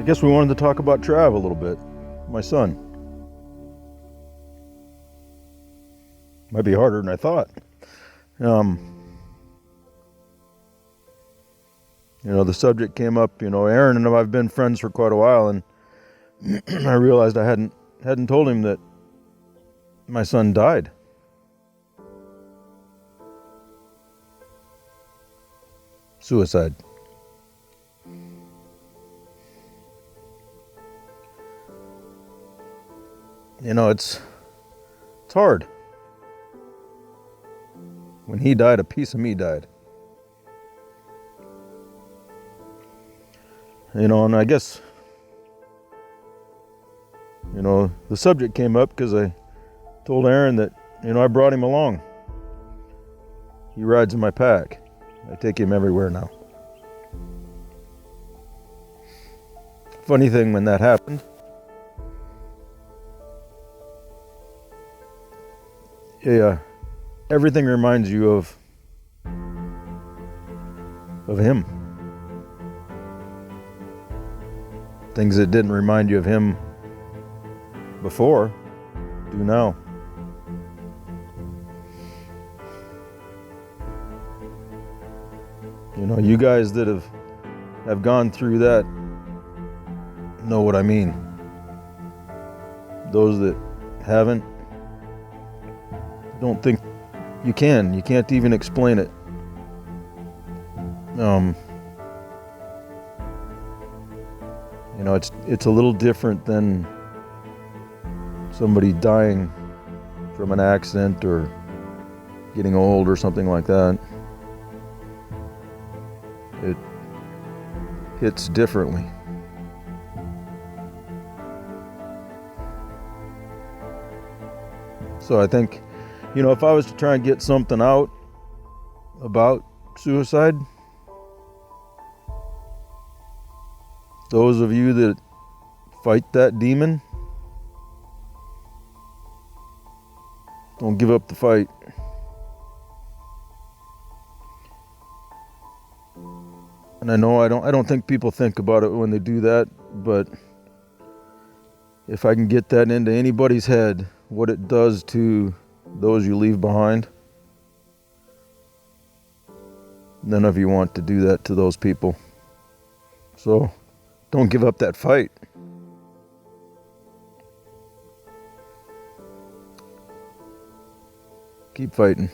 I guess we wanted to talk about Trav a little bit. My son. Might be harder than I thought. The subject came up, Aaron and I've been friends for quite a while, and I realized I hadn't told him that my son died. Suicide. It's hard. When he died, a piece of me died. And I guess, the subject came up because I told Aaron that, I brought him along. He rides in my pack. I take him everywhere now. Funny thing when that happened, everything reminds you of him. Things that didn't remind you of him before do now. You guys that have gone through that know what I mean. Those that haven't, don't think you can. You can't even explain it. It's a little different than somebody dying from an accident or getting old or something like that. It hits differently. So I think, if I was to try and get something out about suicide, those of you that fight that demon, don't give up the fight. And I know I don't think people think about it when they do that, but if I can get that into anybody's head, what it does to those you leave behind, none of you want to do that to those people. So don't give up that fight. Keep fighting.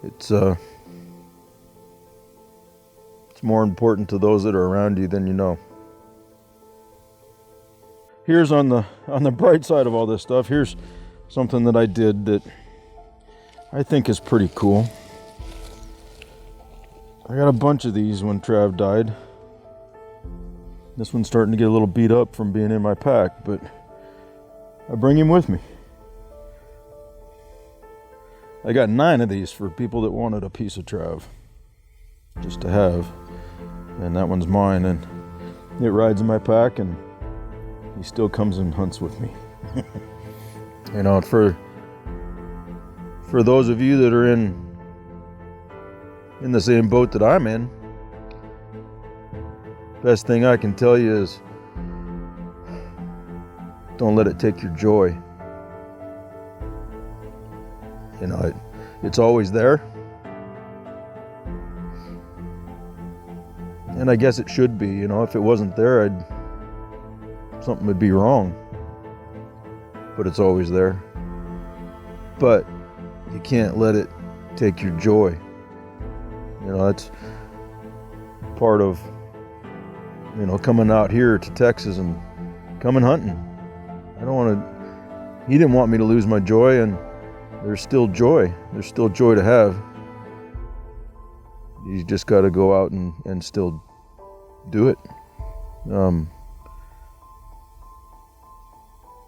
It's more important to those that are around you than you know. Here's on the bright side of all this stuff. Here's something that I did that I think is pretty cool. I got a bunch of these when Trav died. This one's starting to get a little beat up from being in my pack, but I bring him with me. I got 9 of these for people that wanted a piece of Trav just to have, and that one's mine, and it rides in my pack, and he still comes and hunts with me. For those of you that are in the same boat that I'm in, best thing I can tell you is don't let it take your joy. It's always there. And I guess it should be, if it wasn't there, something would be wrong. But it's always there. But you can't let it take your joy. That's part of, coming out here to Texas and coming hunting. He didn't want me to lose my joy, and there's still joy. There's still joy to have. You just got to go out and still do it.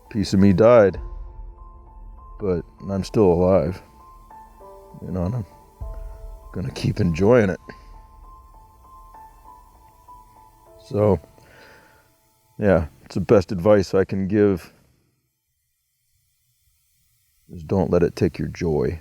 Piece of me died, but I'm still alive. And I'm gonna keep enjoying it. So, yeah, it's the best advice I can give is don't let it take your joy.